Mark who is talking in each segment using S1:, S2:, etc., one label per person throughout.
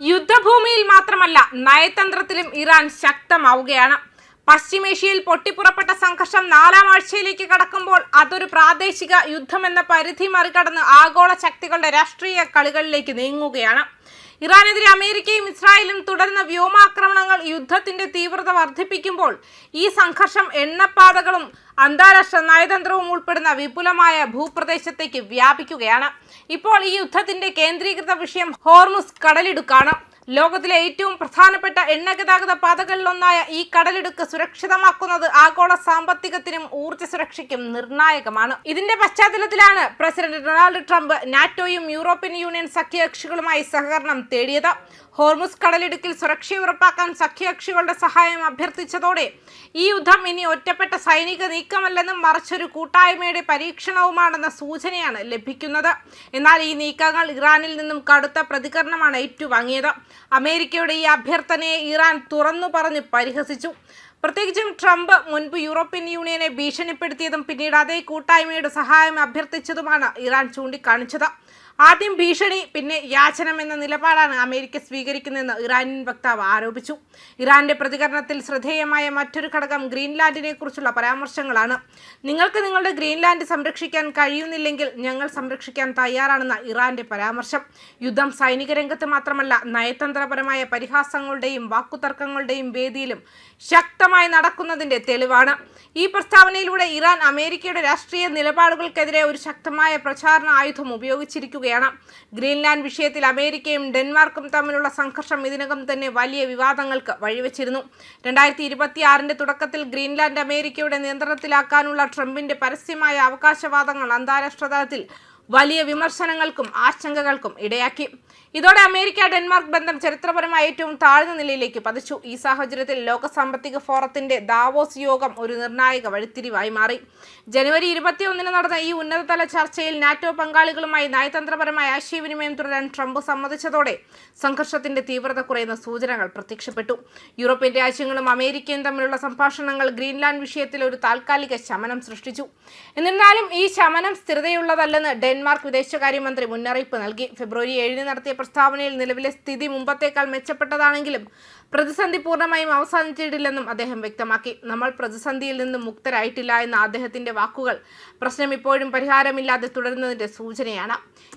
S1: യുദ്ധഭൂമിയിൽ മാത്രമല്ല നയതന്ത്രത്തിലും ഇറാൻ ശക്തമാവുകയാണ്. പശ്ചിമേഷ്യയിൽ പൊട്ടിപ്പുറപ്പെട്ട സംഘർഷം 4ാം ആഴ്ചയിലേക്ക് കടക്കുമ്പോൾ അതൊരു പ്രാദേശിക യുദ്ധമെന്ന പരിധി മറികടന്ന് ആഗോള ശക്തികളുടെ രാഷ്ട്രീയ കളികളിലേക്ക് നീങ്ങുകയാണ്. ഇറാനെതിരെ അമേരിക്കയും ഇസ്രായേലും തുടരുന്ന വ്യോമാക്രമണങ്ങൾ യുദ്ധത്തിന്റെ തീവ്രത വർദ്ധിപ്പിക്കുമ്പോൾ ഈ സംഘർഷം എണ്ണപ്പാതകളും അന്താരാഷ്ട്ര നയതന്ത്രവും ഉൾപ്പെടുന്ന വിപുലമായ ഭൂപ്രദേശത്തേക്ക് വ്യാപിക്കുകയാണ്. ഇപ്പോൾ ഈ യുദ്ധത്തിന്റെ കേന്ദ്രീകൃത വിഷയം ഹോർമുസ് കടലിടുക്കാണ്. ലോകത്തിലെ ഏറ്റവും പ്രധാനപ്പെട്ട എണ്ണ ഗതാഗത പാതകളിലൊന്നായ ഈ കടലിടുക്ക് സുരക്ഷിതമാക്കുന്നത് ആഗോള സാമ്പത്തികത്തിനും ഊർജ്ജ സുരക്ഷയ്ക്കും നിർണായകമാണ്. ഇതിന്റെ പശ്ചാത്തലത്തിലാണ് പ്രസിഡന്റ് ഡൊണാൾഡ് ട്രംപ് നാറ്റോയും യൂറോപ്യൻ യൂണിയൻ സഖ്യകക്ഷികളുമായി സഹകരണം തേടിയത്. ഹോർമുസ് കടലിടുക്കിൽ സുരക്ഷ ഉറപ്പാക്കാൻ സഖ്യകക്ഷികളുടെ സഹായം അഭ്യർത്ഥിച്ചതോടെ ഈ യുദ്ധം ഇനി ഒറ്റപ്പെട്ട സൈനിക നീക്കമല്ലെന്നും മറിച്ചൊരു കൂട്ടായ്മയുടെ പരീക്ഷണവുമാണെന്ന സൂചനയാണ് ലഭിക്കുന്നത്. എന്നാൽ ഈ നീക്കങ്ങൾ ഇറാനിൽ നിന്നും കടുത്ത പ്രതികരണമാണ് ഏറ്റുവാങ്ങിയത്. അമേരിക്കയുടെ ഈ അഭ്യർത്ഥനയെ ഇറാൻ തുറന്നു പറഞ്ഞ് പരിഹസിച്ചു. പ്രത്യേകിച്ചും ട്രംപ് മുൻപ് യൂറോപ്യൻ യൂണിയനെ ഭീഷണിപ്പെടുത്തിയതും പിന്നീട് അതേ കൂട്ടായ്മയുടെ സഹായം അഭ്യർത്ഥിച്ചതുമാണ് ഇറാൻ ചൂണ്ടിക്കാണിച്ചത്. ആദ്യം ഭീഷണി, പിന്നെ യാചനം എന്ന നിലപാടാണ് അമേരിക്ക സ്വീകരിക്കുന്നതെന്ന് ഇറാനിയൻ വക്താവ് ആരോപിച്ചു. ഇറാന്റെ പ്രതികരണത്തിൽ ശ്രദ്ധേയമായ മറ്റൊരു ഘടകം ഗ്രീൻലാൻഡിനെ കുറിച്ചുള്ള പരാമർശങ്ങളാണ്. നിങ്ങൾക്ക് നിങ്ങളുടെ ഗ്രീൻലാൻഡ് സംരക്ഷിക്കാൻ കഴിയുന്നില്ലെങ്കിൽ ഞങ്ങൾ സംരക്ഷിക്കാൻ തയ്യാറാണെന്ന ഇറാന്റെ പരാമർശം യുദ്ധം സൈനിക രംഗത്ത് മാത്രമല്ല നയതന്ത്രപരമായ പരിഹാസങ്ങളുടെയും വാക്കുതർക്കങ്ങളുടെയും വേദിയിലും ശക്തമായി നടക്കുന്നതിന്റെ തെളിവാണ്. ഈ പ്രസ്താവനയിലൂടെ ഇറാൻ അമേരിക്കയുടെ രാഷ്ട്രീയ നിലപാടുകൾക്കെതിരെ ഒരു ശക്തമായ പ്രചാരണ ആയുധം ഉപയോഗിച്ചിരിക്കുകയാണ്. ഗ്രീൻലാൻഡ് വിഷയത്തിൽ അമേരിക്കയും ഡെൻമാർക്കും തമ്മിലുള്ള സംഘർഷം ഇതിനകം തന്നെ വലിയ വിവാദങ്ങൾക്ക് വഴിവെച്ചിരുന്നു. 2026 തുടക്കത്തിൽ ഗ്രീൻലാൻഡ് അമേരിക്കയുടെ നിയന്ത്രണത്തിലാക്കാനുള്ള ട്രംപിന്റെ പരസ്യമായ അവകാശവാദങ്ങൾ അന്താരാഷ്ട്ര തലത്തിൽ വലിയ വിമർശനങ്ങൾക്കും ആശങ്കകൾക്കും ഇടയാക്കി. ഇതോടെ അമേരിക്ക ഡെൻമാർക്ക് ബന്ധം ചരിത്രപരമായി ഏറ്റവും താഴ്ന്ന നിലയിലേക്ക് പതിച്ചു. ഈ സാഹചര്യത്തിൽ ലോക സാമ്പത്തിക ഫോറത്തിന്റെ ദാവോസ് യോഗം ഒരു നിർണായക വഴിത്തിരിവായി മാറി. ജനുവരി 21 നടന്ന ഈ ഉന്നതതല ചർച്ചയിൽ നാറ്റോ പങ്കാളികളുമായി നയതന്ത്രപരമായ ആശയവിനിമയം തുടരാൻ ട്രംപ് സമ്മതിച്ചതോടെ സംഘർഷത്തിന്റെ തീവ്രത കുറയുന്ന സൂചനകൾ പ്രത്യക്ഷപ്പെട്ടു. യൂറോപ്യൻ രാജ്യങ്ങളും അമേരിക്കയും തമ്മിലുള്ള സംഭാഷണങ്ങൾ ഗ്രീൻലാൻഡ് വിഷയത്തിൽ ഒരു താൽക്കാലിക ശമനം സൃഷ്ടിച്ചു. എന്നിരുന്നാലും ഈ ശമനം സ്ഥിരതയുള്ളതല്ലെന്ന് ഡെൻമാർക്ക് വിദേശകാര്യമന്ത്രി മുന്നറിയിപ്പ് നൽകി. ഫെബ്രുവരി 7 നടത്തിയ പ്രസ്താവനയിൽ നിലവിലെ സ്ഥിതി മുമ്പത്തേക്കാൾ മെച്ചപ്പെട്ടതാണെങ്കിലും പ്രതിസന്ധി പൂർണ്ണമായും അവസാനിച്ചിട്ടില്ലെന്നും അദ്ദേഹം വ്യക്തമാക്കി. നമ്മൾ പ്രതിസന്ധിയിൽ നിന്നും മുക്തരായിട്ടില്ല എന്ന അദ്ദേഹത്തിന്റെ വാക്കുകൾ പ്രശ്നം ഇപ്പോഴും പരിഹാരമില്ലാതെ തുടരുന്നതിന്റെ സൂചനയാണ്.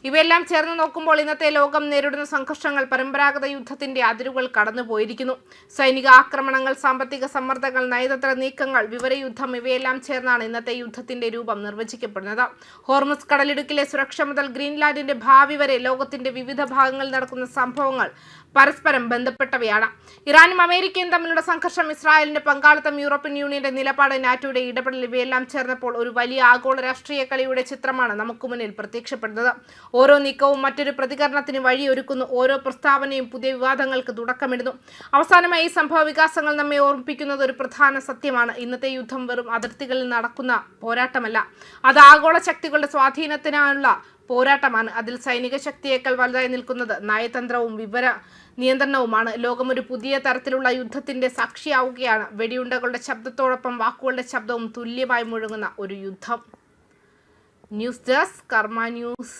S1: ഇവയെല്ലാം ചേർന്ന് നോക്കുമ്പോൾ ഇന്നത്തെ ലോകം നേരിടുന്ന സംഘർഷങ്ങൾ പരമ്പരാഗത യുദ്ധത്തിന്റെ അതിരുകൾ കടന്നുപോയിരിക്കുന്നു. സൈനിക ആക്രമണങ്ങൾ, സാമ്പത്തിക സമ്മർദ്ദങ്ങൾ, നയതന്ത്ര നീക്കങ്ങൾ, വിവരയുദ്ധം ഇവയെല്ലാം ചേർന്നാണ് ഇന്നത്തെ യുദ്ധത്തിന്റെ രൂപം നിർവചിക്കപ്പെടുന്നത്. ഹോർമുസ് കടലിടുക്കിലെ സുരക്ഷ മുതൽ ഗ്രീൻലാൻഡിന്റെ ഭാവി വരെ ലോകത്തിന്റെ വിവിധ ഭാഗങ്ങളിൽ നടക്കുന്ന സംഭവങ്ങൾ പരസ്പരം ബന്ധപ്പെട്ടവയാണ്. ഇറാനും അമേരിക്കയും തമ്മിലുള്ള സംഘർഷം, ഇസ്രായേലിന്റെ പങ്കാളിത്തം, യൂറോപ്യൻ യൂണിയന്റെ നിലപാട്, നാറ്റോയുടെ ഇടപെടൽ ഇവയെല്ലാം ചേർന്നപ്പോൾ ഒരു വലിയ ആഗോള രാഷ്ട്രീയ കളിയുടെ ചിത്രമാണ് നമുക്ക് മുന്നിൽ പ്രത്യക്ഷപ്പെടുന്നത്. ഓരോ നീക്കവും മറ്റൊരു പ്രതികരണത്തിന് വഴിയൊരുക്കുന്നു. ഓരോ പ്രസ്താവനയും പുതിയ വിവാദങ്ങൾക്ക് തുടക്കമിടുന്നു. അവസാനമായി ഈ സംഭവ വികാസങ്ങൾ നമ്മെ ഓർമ്മിപ്പിക്കുന്നത് ഒരു പ്രധാന സത്യമാണ്. ഇന്നത്തെ യുദ്ധം വെറും അതിർത്തികളിൽ നടക്കുന്ന പോരാട്ടമല്ല, അത് ആഗോള ശക്തികളുടെ സ്വാധീനത്തിനുള്ള പോരാട്ടമാണ്. അതിൽ സൈനിക ശക്തിയേക്കാൾ വലുതായി നിൽക്കുന്നത് നയതന്ത്രവും വിവര നിയന്ത്രണവുമാണ്. ലോകം ഒരു പുതിയ തരത്തിലുള്ള യുദ്ധത്തിന്റെ സാക്ഷിയാവുകയാണ്. വെടിയുണ്ടകളുടെ ശബ്ദത്തോടൊപ്പം വാക്കുകളുടെ ശബ്ദവും തുല്യമായി മുഴങ്ങുന്ന ഒരു യുദ്ധം. ന്യൂസ് ഡെസ്ക് കർമ്മ ന്യൂസ്.